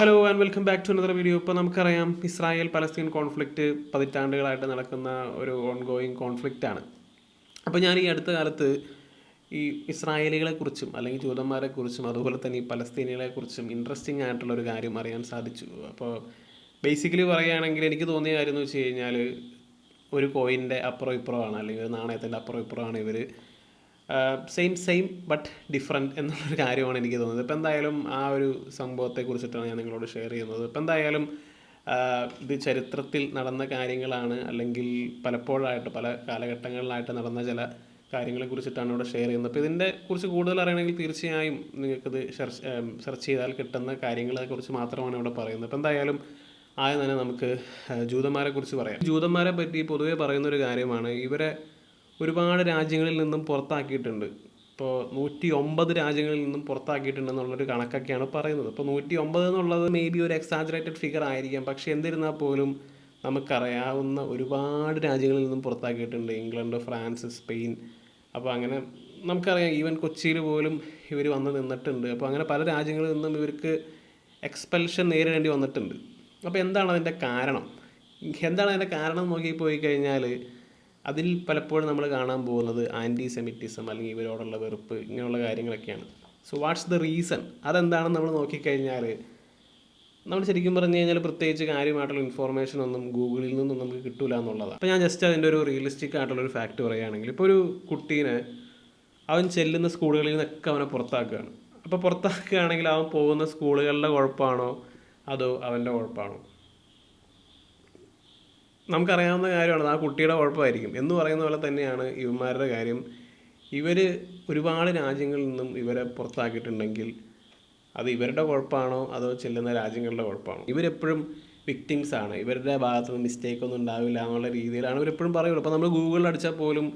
Hello and welcome back to another video. ഇപ്പോൾ നമുക്കറിയാം Israel Palestine conflict പതിറ്റാണ്ടുകളായിട്ട് നടക്കുന്ന ഒരു ഓൺഗോയിങ് കോൺഫ്ലിക്റ്റാണ്. അപ്പോൾ ഞാൻ ഈ അടുത്ത കാലത്ത് ഈ ഇസ്രായേലികളെക്കുറിച്ചും അല്ലെങ്കിൽ ജൂതന്മാരെക്കുറിച്ചും അതുപോലെ തന്നെ ഈ പലസ്തീനികളെക്കുറിച്ചും ഇൻട്രസ്റ്റിംഗ് ആയിട്ടുള്ളൊരു കാര്യം അറിയാൻ സാധിച്ചു. അപ്പോൾ ബേസിക്കലി പറയുകയാണെങ്കിൽ എനിക്ക് തോന്നിയ കാര്യം എന്ന് വെച്ച് കഴിഞ്ഞാൽ ഒരു കോയിൻ്റെ അപ്പുറം ഇപ്പുറമാണ്, അല്ലെങ്കിൽ ഒരു നാണയത്തിൻ്റെ അപ്പുറം ഇപ്പുറമാണ് ഇവർ. സെയിം ബട്ട് ഡിഫറെൻറ്റ് എന്നുള്ളൊരു കാര്യമാണ് എനിക്ക് തോന്നുന്നത്. ഇപ്പം എന്തായാലും ആ ഒരു സംഭവത്തെക്കുറിച്ചിട്ടാണ് ഞാൻ നിങ്ങളോട് ഷെയർ ചെയ്യുന്നത്. ഇപ്പം എന്തായാലും ഇത് ചരിത്രത്തിൽ നടന്ന കാര്യങ്ങളാണ്, അല്ലെങ്കിൽ പലപ്പോഴായിട്ട് പല കാലഘട്ടങ്ങളിലായിട്ട് നടന്ന ചില കാര്യങ്ങളെക്കുറിച്ചിട്ടാണ് ഇവിടെ ഷെയർ ചെയ്യുന്നത്. അപ്പോൾ ഇതിൻ്റെ കുറിച്ച് കൂടുതൽ അറിയണമെങ്കിൽ തീർച്ചയായും നിങ്ങൾക്കിത് സെർച്ച് ചെയ്താൽ കിട്ടുന്ന കാര്യങ്ങളെക്കുറിച്ച് മാത്രമാണ് ഇവിടെ പറയുന്നത്. അപ്പോൾ എന്തായാലും ആദ്യം തന്നെ നമുക്ക് ജൂതന്മാരെക്കുറിച്ച് പറയാം. ജൂതന്മാരെ പറ്റി പൊതുവേ പറയുന്നൊരു കാര്യമാണ്, ഇവരെ ഒരുപാട് രാജ്യങ്ങളിൽ നിന്നും പുറത്താക്കിയിട്ടുണ്ട്. ഇപ്പോൾ 109 രാജ്യങ്ങളിൽ നിന്നും പുറത്താക്കിയിട്ടുണ്ടെന്നുള്ളൊരു കണക്കൊക്കെയാണ് പറയുന്നത്. ഇപ്പോൾ 109 എന്നുള്ളത് മേ ബി ഒരു എക്സാജറേറ്റഡ് ഫിഗർ ആയിരിക്കാം, പക്ഷേ എന്നിരുന്നാൽ പോലും നമുക്കറിയാവുന്ന ഒരുപാട് രാജ്യങ്ങളിൽ നിന്നും പുറത്താക്കിയിട്ടുണ്ട്. England, France, Spain. അപ്പോൾ അങ്ങനെ നമുക്കറിയാം, ഈവൻ കൊച്ചിയിൽ പോലും ഇവർ വന്ന് നിന്നിട്ടുണ്ട്. അപ്പോൾ അങ്ങനെ പല രാജ്യങ്ങളിൽ നിന്നും ഇവർക്ക് എക്സ്പെൽഷൻ നേരിടേണ്ടി വന്നിട്ടുണ്ട്. അപ്പോൾ എന്താണ് അതിൻ്റെ കാരണം നോക്കി പോയി കഴിഞ്ഞാൽ അതിൽ പലപ്പോഴും നമ്മൾ കാണാൻ പോകുന്നത് ആൻറ്റി സെമിറ്റിസം, അല്ലെങ്കിൽ ഇവരോടുള്ള വെറുപ്പ്, ഇങ്ങനെയുള്ള കാര്യങ്ങളൊക്കെയാണ്. So what's the reason? അതെന്താണെന്ന് നമ്മൾ നോക്കിക്കഴിഞ്ഞാൽ നമ്മൾ ശരിക്കും പറഞ്ഞു കഴിഞ്ഞാൽ പ്രത്യേകിച്ച് കാര്യമായിട്ടുള്ള ഇൻഫോർമേഷൻ ഒന്നും ഗൂഗിളിൽ നിന്നും നമുക്ക് കിട്ടില്ല എന്നുള്ളതാണ്. അപ്പോൾ ഞാൻ ജസ്റ്റ് അതിൻ്റെ ഒരു റിയലിസ്റ്റിക് ആയിട്ടുള്ളൊരു ഫാക്റ്റ് പറയുകയാണെങ്കിൽ, ഇപ്പോൾ ഒരു കുട്ടീനെ അവൻ ചെല്ലുന്ന സ്കൂളുകളിൽ നിന്നൊക്കെ അവനെ പുറത്താക്കുകയാണ്. അപ്പോൾ പുറത്താക്കുകയാണെങ്കിൽ അവൻ പോകുന്ന സ്കൂളുകളുടെ കുഴപ്പമാണോ അതോ അവൻ്റെ കുഴപ്പമാണോ? നമുക്കറിയാവുന്ന കാര്യമാണ്, ആ കുട്ടിയുടെ കുഴപ്പമായിരിക്കും എന്ന് പറയുന്ന പോലെ തന്നെയാണ് ഇവന്മാരുടെ കാര്യം. ഇവർ ഒരുപാട് രാജ്യങ്ങളിൽ നിന്നും ഇവരെ പുറത്താക്കിയിട്ടുണ്ടെങ്കിൽ അത് ഇവരുടെ കുഴപ്പമാണോ അതോ ചെല്ലുന്ന രാജ്യങ്ങളുടെ കുഴപ്പമാണോ? ഇവരെപ്പോഴും വിക്ടിംസാണ്, ഇവരുടെ ഭാഗത്ത് നിന്ന് മിസ്റ്റേക്ക് ഒന്നും ഉണ്ടാവില്ല എന്നുള്ള രീതിയിലാണ് ഇവരെപ്പോഴും പറയുള്ളൂ. അപ്പോൾ നമ്മൾ ഗൂഗിളിൽ അടിച്ചാൽ പോലും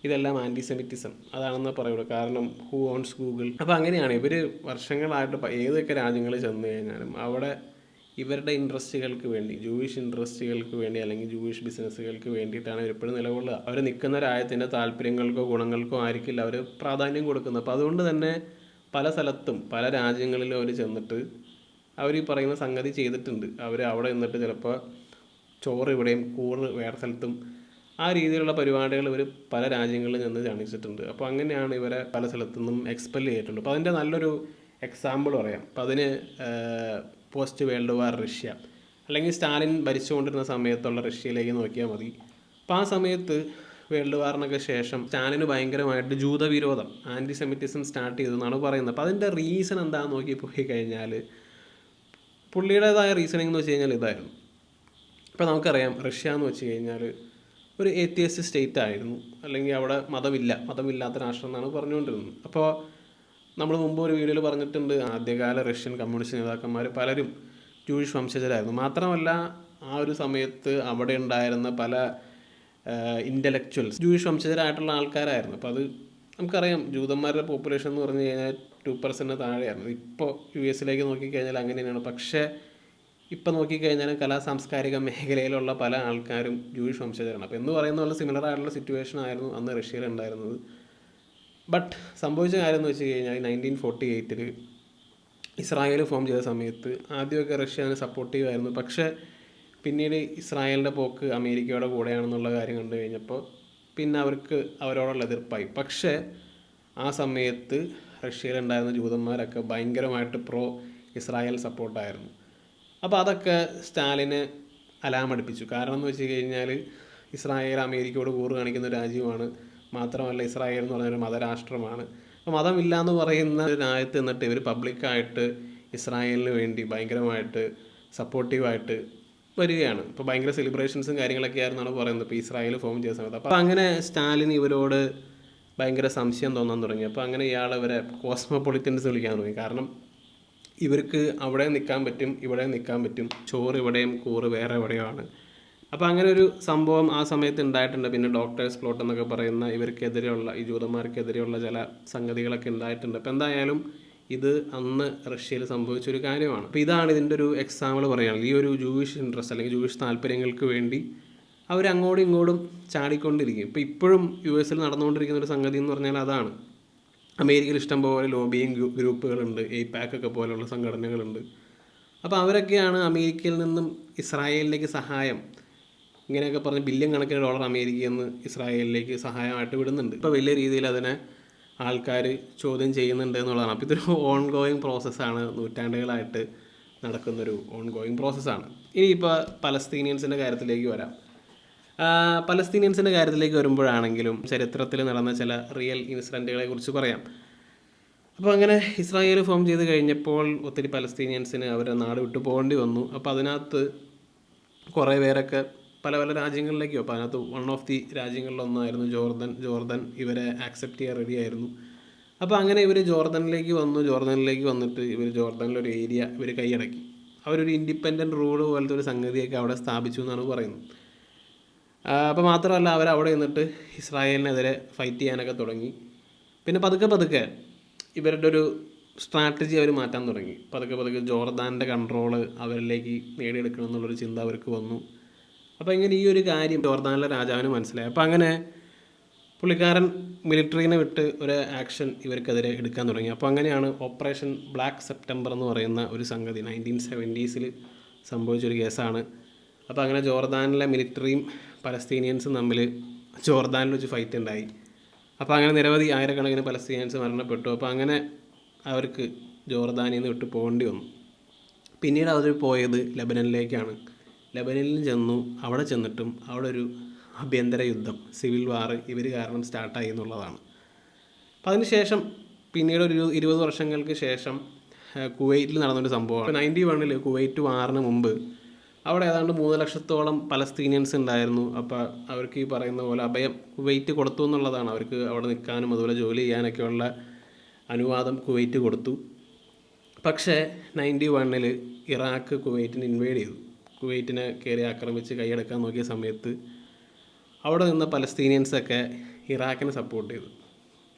ഇതെല്ലാം ആൻറ്റിസെമിറ്റിസം അതാണെന്ന് പറയുള്ളൂ. കാരണം ഹൂ ഓൺസ് ഗൂഗിൾ? അപ്പോൾ അങ്ങനെയാണ് ഇവർ വർഷങ്ങളായിട്ട് ഏതൊക്കെ രാജ്യങ്ങളിൽ ചെന്ന് കഴിഞ്ഞാലും അവിടെ ഇവരുടെ ഇൻട്രസ്റ്റുകൾക്ക് വേണ്ടി, ജൂയിഷ് ഇൻട്രസ്റ്റുകൾക്ക് വേണ്ടി അല്ലെങ്കിൽ ജൂയിഷ് ബിസിനസ്സുകൾക്ക് വേണ്ടിയിട്ടാണ് എപ്പോഴും നിലകൊള്ളുക. അവർ നിൽക്കുന്ന രാജ്യത്തിൻ്റെ താല്പര്യങ്ങൾക്കോ ഗുണങ്ങൾക്കോ ആയിരിക്കില്ല അവർ പ്രാധാന്യം കൊടുക്കുന്നത്. അപ്പോൾ അതുകൊണ്ട് തന്നെ പല സ്ഥലത്തും പല രാജ്യങ്ങളിലും അവർ ചെന്നിട്ട് അവർ ഈ പറയുന്ന സംഗതി ചെയ്തിട്ടുണ്ട്. അവർ അവിടെ നിന്നിട്ട് ചിലപ്പോൾ ചോറ് ഇവിടെയും കൂറ് വേറെ സ്ഥലത്തും ആ രീതിയിലുള്ള പരിപാടികൾ ഇവർ പല രാജ്യങ്ങളിൽ നിന്ന് കാണിച്ചിട്ടുണ്ട്. അപ്പോൾ അങ്ങനെയാണ് ഇവരെ പല സ്ഥലത്തു നിന്നും എക്സ്പെൽ ചെയ്തിട്ടുണ്ട്. അപ്പോൾ അതിൻ്റെ നല്ലൊരു എക്സാമ്പിൾ പറയാം. അപ്പോൾ അതിന് പോസ്റ്റ് വേൾഡ് വാർ റഷ്യ, അല്ലെങ്കിൽ സ്റ്റാലിൻ ഭരിച്ചുകൊണ്ടിരുന്ന സമയത്തുള്ള റഷ്യയിലേക്ക് നോക്കിയാൽ മതി. അപ്പോൾ ആ സമയത്ത് വേൾഡ് വാറിനൊക്കെ ശേഷം സ്റ്റാലിന് ഭയങ്കരമായിട്ട് ജൂതവിരോധം, ആൻറ്റിസെമിറ്റിസം സ്റ്റാർട്ട് ചെയ്തെന്നാണ് പറയുന്നത്. അപ്പോൾ അതിൻ്റെ റീസൺ എന്താണെന്ന് നോക്കി പോയി കഴിഞ്ഞാൽ പുള്ളിയുടേതായ റീസണിങ് എന്ന് വെച്ച് കഴിഞ്ഞാൽ ഇതായിരുന്നു. ഇപ്പോൾ നമുക്കറിയാം, റഷ്യ എന്ന് വെച്ച് കഴിഞ്ഞാൽ ഒരു ഏത്തിയസ്റ്റ് സ്റ്റേറ്റ് ആയിരുന്നു, അല്ലെങ്കിൽ അവിടെ മതമില്ലാത്ത രാഷ്ട്രം എന്നാണ് പറഞ്ഞുകൊണ്ടിരുന്നത്. അപ്പോൾ നമ്മൾ മുമ്പ് ഒരു വീഡിയോയിൽ പറഞ്ഞിട്ടുണ്ട്, ആദ്യകാല റഷ്യൻ കമ്മ്യൂണിസ്റ്റ് നേതാക്കന്മാർ പലരും ജൂയിഷ് വംശജരായിരുന്നു. മാത്രമല്ല ആ ഒരു സമയത്ത് അവിടെ ഉണ്ടായിരുന്ന പല ഇൻ്റലക്ച്വൽസ് ജൂയിഷ് ആൾക്കാരായിരുന്നു. അപ്പോൾ അത് നമുക്കറിയാം, ജൂതന്മാരുടെ പോപ്പുലേഷൻ എന്ന് പറഞ്ഞു കഴിഞ്ഞാൽ 2% താഴെയായിരുന്നു. ഇപ്പോൾ US നോക്കിക്കഴിഞ്ഞാൽ അങ്ങനെ തന്നെയാണ്. പക്ഷേ ഇപ്പം നോക്കിക്കഴിഞ്ഞാൽ സാംസ്കാരിക മേഖലയിലുള്ള പല ആൾക്കാരും ജൂയിഷ് വംശജരാണ്. അപ്പോൾ എന്ന് പറയുന്ന പോലെ സിമിലർ ആയിട്ടുള്ള സിറ്റുവേഷൻ ആയിരുന്നു അന്ന് റഷ്യയിൽ ഉണ്ടായിരുന്നത്. ബട്ട് സംഭവിച്ച കാര്യം എന്ന് വെച്ച് കഴിഞ്ഞാൽ 1948 ഇസ്രായേൽ ഫോം ചെയ്ത സമയത്ത് ആദ്യമൊക്കെ റഷ്യ അതിന് സപ്പോർട്ടീവ് ആയിരുന്നു. പക്ഷേ പിന്നീട് ഇസ്രായേലിൻ്റെ പോക്ക് അമേരിക്കയുടെ കൂടെയാണെന്നുള്ള കാര്യം കണ്ടു കഴിഞ്ഞപ്പോൾ പിന്നെ അവർക്ക് അവരോടുള്ള എതിർപ്പായി. പക്ഷേ ആ സമയത്ത് റഷ്യയിലുണ്ടായിരുന്ന ജൂതന്മാരൊക്കെ ഭയങ്കരമായിട്ട് പ്രോ ഇസ്രായേൽ സപ്പോർട്ടായിരുന്നു. അപ്പോൾ അതൊക്കെ സ്റ്റാലിന് അലാമടിപ്പിച്ചു. കാരണം എന്ന് വെച്ച് കഴിഞ്ഞാൽ ഇസ്രായേൽ അമേരിക്കയോട് കൂറ് കാണിക്കുന്ന രാജ്യമാണ്. മാത്രമല്ല ഇസ്രായേൽ എന്ന് പറഞ്ഞൊരു മതരാഷ്ട്രമാണ്. അപ്പോൾ മതമില്ല എന്ന് പറയുന്ന രാജ്യത്ത് നിന്നിട്ട് ഇവർ പബ്ലിക്കായിട്ട് ഇസ്രായേലിന് വേണ്ടി ഭയങ്കരമായിട്ട് സപ്പോർട്ടീവായിട്ട് വരികയാണ്. ഇപ്പോൾ ഭയങ്കര സെലിബ്രേഷൻസും കാര്യങ്ങളൊക്കെ ആയിരുന്നാണ് പറയുന്നത് ഇപ്പോൾ ഇസ്രായേൽ ഫോം ചെയ്ത സമയത്ത്. അപ്പോൾ അങ്ങനെ സ്റ്റാലിൻ ഇവരോട് ഭയങ്കര സംശയം തോന്നാൻ തുടങ്ങി. അപ്പോൾ അങ്ങനെ ഇവരെ കോസ്മോപൊളിറ്റൻസ് വിളിക്കാൻ തുടങ്ങി. കാരണം ഇവർക്ക് അവിടെ നിൽക്കാൻ പറ്റും, ഇവിടെ നിൽക്കാൻ പറ്റും, ചോറ് ഇവിടെയും കൂറ് വേറെ എവിടെയാണ്. അപ്പോൾ അങ്ങനെ ഒരു സംഭവം ആ സമയത്ത് ഉണ്ടായിട്ടുണ്ട്. പിന്നെ ഡോക്ടേഴ്സ് പ്ലോട്ട് എന്നൊക്കെ പറയുന്ന ഇവർക്കെതിരെയുള്ള, ഈ ജൂതന്മാർക്കെതിരെയുള്ള ചില സംഗതികളൊക്കെ ഉണ്ടായിട്ടുണ്ട്. അപ്പോൾ എന്തായാലും ഇത് അന്ന് റഷ്യയിൽ സംഭവിച്ചൊരു കാര്യമാണ്. അപ്പോൾ ഇതാണ് ഇതിൻ്റെ ഒരു എക്സാമ്പിൾ പറയുകയാണെങ്കിൽ, ഈ ഒരു ജൂയിഷ് ഇൻട്രസ്റ്റ് അല്ലെങ്കിൽ ജൂയിഷ് താല്പര്യങ്ങൾക്ക് വേണ്ടി അവരങ്ങോട്ടും ഇങ്ങോട്ടും ചാടിക്കൊണ്ടിരിക്കും. ഇപ്പോൾ ഇപ്പോഴും US നടന്നുകൊണ്ടിരിക്കുന്ന ഒരു സംഗതി എന്ന് പറഞ്ഞാൽ അതാണ്. അമേരിക്കയിൽ ഇഷ്ടംപോലെ ലോബിയിങ് ഗ്രൂപ്പുകളുണ്ട്, AIPAC ഒക്കെ പോലെയുള്ള സംഘടനകളുണ്ട്. അപ്പോൾ അവരൊക്കെയാണ് അമേരിക്കയിൽ നിന്നും ഇസ്രായേലിലേക്ക് സഹായം, ഇങ്ങനെയൊക്കെ പറഞ്ഞ് ബില്യൺ കണക്കിന് ഡോളർ അമേരിക്കയിൽ നിന്ന് ഇസ്രായേലിലേക്ക് സഹായമായിട്ട് വിടുന്നുണ്ട്. ഇപ്പോൾ വലിയ രീതിയിൽ അതിനെ ആൾക്കാർ ചോദ്യം ചെയ്യുന്നുണ്ട് എന്നുള്ളതാണ്. അപ്പോൾ ഇതൊരു ഓൺ ഗോയിങ് പ്രോസസ്സാണ്, നൂറ്റാണ്ടുകളായിട്ട് നടക്കുന്നൊരു ഓൺ ഗോയിങ് പ്രോസസ്സാണ്. ഇനിയിപ്പോൾ പലസ്തീനിയൻസിൻ്റെ കാര്യത്തിലേക്ക് വരാം. പലസ്തീനിയൻസിൻ്റെ കാര്യത്തിലേക്ക് വരുമ്പോഴാണെങ്കിലും ചരിത്രത്തിൽ നടന്ന ചില റിയൽ ഇൻസിഡൻറ്റുകളെ കുറിച്ച് പറയാം. അപ്പോൾ അങ്ങനെ ഇസ്രായേൽ ഫോം ചെയ്ത് കഴിഞ്ഞപ്പോൾ ഒത്തിരി പലസ്തീനിയൻസിന് അവരുടെ നാട് വിട്ടു പോകേണ്ടി വന്നു. അപ്പോൾ അതിനകത്ത് കുറേ പേരൊക്കെ പല പല രാജ്യങ്ങളിലേക്കോ, അപ്പോൾ അതിനകത്ത് വൺ ഓഫ് ദി രാജ്യങ്ങളിലൊന്നായിരുന്നു ജോർദൻ ഇവരെ ആക്സെപ്റ്റ് ചെയ്യാൻ റെഡിയായിരുന്നു. അപ്പോൾ അങ്ങനെ ഇവർ ജോർദനിലേക്ക് വന്നിട്ട് ഇവർ ജോർദനിലൊരു ഏരിയ ഇവർ കൈയടക്കി. അവരൊരു ഇൻഡിപെൻഡൻറ്റ് റൂള് പോലത്തെ ഒരു സംഗതിയൊക്കെ അവിടെ സ്ഥാപിച്ചു എന്നാണ് പറയുന്നത്. അപ്പോൾ മാത്രമല്ല അവരവിടെ നിന്നിട്ട് ഇസ്രായേലിനെതിരെ ഫൈറ്റ് ചെയ്യാനൊക്കെ തുടങ്ങി. പിന്നെ പതുക്കെ ഇവരുടെ ഒരു സ്ട്രാറ്റജി അവർ മാറ്റാൻ തുടങ്ങി. പതുക്കെ ജോർദാൻ്റെ കൺട്രോള് അവരിലേക്ക് നേടിയെടുക്കണം എന്നുള്ളൊരു ചിന്ത അവർക്ക് വന്നു. അപ്പോൾ ഇങ്ങനെ ഈ ഒരു കാര്യം ജോർദാനിലെ രാജാവിന് മനസ്സിലായി. അപ്പോൾ അങ്ങനെ പുള്ളിക്കാരൻ മിലിറ്ററീനെ വിട്ട് ഒരു ആക്ഷൻ ഇവർക്കെതിരെ എടുക്കാൻ തുടങ്ങി. അപ്പോൾ അങ്ങനെയാണ് ഓപ്പറേഷൻ ബ്ലാക്ക് സെപ്റ്റംബർ എന്ന് പറയുന്ന ഒരു സംഗതി 1970s സംഭവിച്ചൊരു കേസാണ്. അപ്പോൾ അങ്ങനെ ജോർദാനിലെ മിലിറ്ററിയും പലസ്തീനിയൻസും തമ്മിൽ ജോർദാനിൽ വെച്ച് ഫൈറ്റ് ഉണ്ടായി. അപ്പോൾ അങ്ങനെ നിരവധി ആയിരക്കണക്കിന് പലസ്തീനിയൻസ് മരണപ്പെട്ടു. അപ്പോൾ അങ്ങനെ അവർക്ക് ജോർദാനിൽ നിന്ന് വിട്ട് പോകേണ്ടി വന്നു. പിന്നീട് അവർ പോയത് ലെബനനിലേക്കാണ്. ലെബനനിൽ ചെന്നു. അവിടെ ചെന്നിട്ടും അവിടെ ഒരു ആഭ്യന്തര യുദ്ധം, സിവിൽ വാർ ഇവർ കാരണം സ്റ്റാർട്ടായി എന്നുള്ളതാണ്. അപ്പോൾ അതിനുശേഷം പിന്നീട് ഒരു 20 വർഷങ്ങൾക്ക് ശേഷം കുവൈറ്റിൽ നടന്നൊരു സംഭവമാണ്. 91 കുവൈറ്റ് വാറിന് മുമ്പ് അവിടെ ഏതാണ്ട് 3 ലക്ഷത്തോളം പലസ്തീനിയൻസ് ഉണ്ടായിരുന്നു. അപ്പോൾ അവർക്ക് ഈ പറയുന്ന പോലെ അഭയം കുവൈറ്റ് കൊടുത്തു എന്നുള്ളതാണ്. അവർക്ക് അവിടെ നിൽക്കാനും അതുപോലെ ജോലി ചെയ്യാനൊക്കെയുള്ള അനുവാദം കുവൈറ്റ് കൊടുത്തു. പക്ഷേ 91 ഇറാഖ് കുവൈറ്റിനെ ഇൻവേഡ് ചെയ്തു. കുവൈറ്റിനെ കയറി ആക്രമിച്ച് കൈയടക്കാൻ നോക്കിയ സമയത്ത് അവിടെ നിന്ന പലസ്തീനിയൻസൊക്കെ ഇറാഖിനെ സപ്പോർട്ട് ചെയ്തു.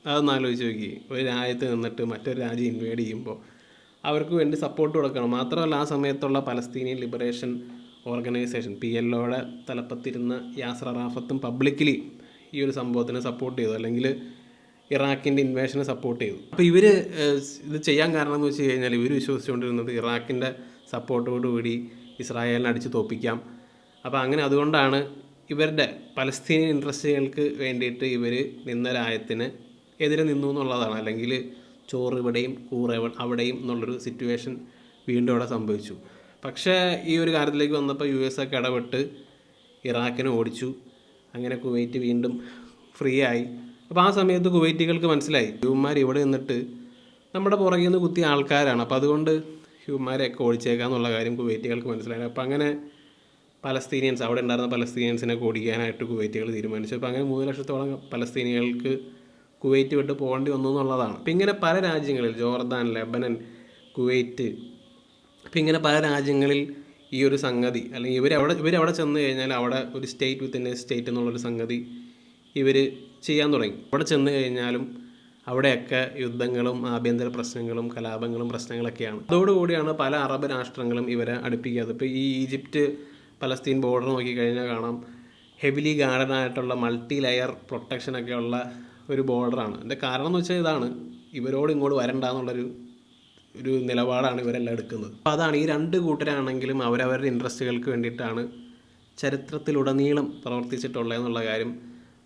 അതൊന്ന് ആലോചിച്ച് നോക്കി. ഒരു രാജ്യത്ത് നിന്നിട്ട് മറ്റൊരു രാജ്യം ഇൻവേഡ് ചെയ്യുമ്പോൾ അവർക്ക് വേണ്ടി സപ്പോർട്ട് കൊടുക്കണം. മാത്രമല്ല ആ സമയത്തുള്ള പലസ്തീനിയൻ ലിബറേഷൻ ഓർഗനൈസേഷൻ PLOയുടെ തലപ്പത്തിരുന്ന യാസർ അറാഫത്തും പബ്ലിക്കലി ഈ ഒരു സംഭവത്തിനെ സപ്പോർട്ട് ചെയ്തു, അല്ലെങ്കിൽ ഇറാഖിൻ്റെ ഇൻവേഷനെ സപ്പോർട്ട് ചെയ്തു. അപ്പോൾ ഇവർ ഇത് ചെയ്യാൻ കാരണം എന്ന് വെച്ച് കഴിഞ്ഞാൽ ഇവർ വിശ്വസിച്ചുകൊണ്ടിരുന്നത് ഇറാഖിൻ്റെ സപ്പോർട്ടോടുകൂടി ഇസ്രായേലിനെ അടിച്ച് തോൽപ്പിക്കാം. അപ്പോൾ അങ്ങനെ അതുകൊണ്ടാണ് ഇവരുടെ പലസ്തീനിയൻ ഇൻട്രസ്റ്റുകൾക്ക് വേണ്ടിയിട്ട് ഇവർ നിന്ന രാജ്യത്തിന് എതിരെ നിന്നു എന്നുള്ളതാണ്. അല്ലെങ്കിൽ ചോറ് ഇവിടെയും കൂറ് അവിടെയും എന്നുള്ളൊരു സിറ്റുവേഷൻ വീണ്ടും അവിടെ സംഭവിച്ചു. പക്ഷേ ഈ ഒരു കാര്യത്തിലേക്ക് വന്നപ്പോൾ US ഒക്കെ ഇടപെട്ട് ഇറാഖിനെ ഓടിച്ചു. അങ്ങനെ കുവൈറ്റ് വീണ്ടും ഫ്രീ ആയി. അപ്പോൾ ആ സമയത്ത് കുവൈറ്റികൾക്ക് മനസ്സിലായി ഇവന്മാർ ഇവിടെ നിന്നിട്ട് നമ്മുടെ പുറകിൽ നിന്ന് കുത്തിയ ആൾക്കാരാണ്, അപ്പോൾ അതുകൊണ്ട് ഇവന്മാരെയൊക്കെ ഓടിച്ചേക്കാന്നുള്ള കാര്യം കുവൈറ്റികൾക്ക് മനസ്സിലായി. അപ്പോൾ അങ്ങനെ പലസ്തീനിയൻസ് അവിടെ ഉണ്ടായിരുന്ന പലസ്തീനിയൻസിനെ ഓടിക്കാനായിട്ട് കുവൈറ്റുകൾ തീരുമാനിച്ചു. അപ്പോൾ അങ്ങനെ 3 ലക്ഷത്തോളം പലസ്തീനികൾക്ക് കുവൈറ്റ് വിട്ട് പോകേണ്ടി വന്നു എന്നുള്ളതാണ്. അപ്പോൾ ഇങ്ങനെ പല രാജ്യങ്ങളിൽ ജോർദാൻ, ലെബനൻ, കുവൈറ്റ്, അപ്പോൾ ഇങ്ങനെ പല രാജ്യങ്ങളിൽ ഈ ഒരു സംഗതി, അല്ലെങ്കിൽ ഇവരവിടെ ചെന്ന് കഴിഞ്ഞാൽ അവിടെ ഒരു സ്റ്റേറ്റ് വിത്തിൻ എ സ്റ്റേറ്റ് എന്നുള്ളൊരു സംഗതി ഇവർ ചെയ്യാൻ തുടങ്ങി. അവിടെ ചെന്ന് കഴിഞ്ഞാലും അവിടെയൊക്കെ യുദ്ധങ്ങളും ആഭ്യന്തര പ്രശ്നങ്ങളും കലാപങ്ങളും പ്രശ്നങ്ങളൊക്കെയാണ്. അതോടുകൂടിയാണ് പല അറബ് രാഷ്ട്രങ്ങളും ഇവരെ അടുപ്പിക്കാതെ. ഇപ്പോൾ ഈ ഈജിപ്റ്റ് പലസ്തീൻ ബോർഡർ നോക്കിക്കഴിഞ്ഞാൽ കാണാം ഹെവിലി ഗാർഡനായിട്ടുള്ള മൾട്ടി ലെയർ പ്രൊട്ടക്ഷനൊക്കെ ഉള്ള ഒരു ബോർഡറാണ്. അതിൻ്റെ കാരണം എന്ന് വെച്ചാൽ ഇതാണ്, ഇവരോട് ഇങ്ങോട്ട് വരണ്ടെന്നുള്ളൊരു നിലപാടാണ് ഇവരെല്ലാം എടുക്കുന്നത്. അപ്പോൾ അതാണ് ഈ രണ്ട് കൂട്ടരാണെങ്കിലും അവരവരുടെ ഇൻട്രസ്റ്റുകൾക്ക് വേണ്ടിയിട്ടാണ് ചരിത്രത്തിലുടനീളം പ്രവർത്തിച്ചിട്ടുള്ളതെന്നുള്ള കാര്യം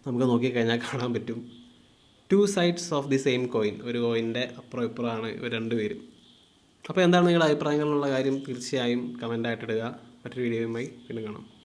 നമുക്ക് നോക്കിക്കഴിഞ്ഞാൽ കാണാൻ പറ്റും. 2 sides of the same coin, ഒരു കോയിൻ്റെ അപ്പുറം ഇപ്പുറമാണ് ഇവർ രണ്ടുപേരും. അപ്പോൾ എന്താണ് നിങ്ങളുടെ അഭിപ്രായങ്ങളുള്ള കാര്യം തീർച്ചയായും കമൻ്റായിട്ടിടുക. മറ്റൊരു വീഡിയോയുമായി വീണ്ടും കാണാം.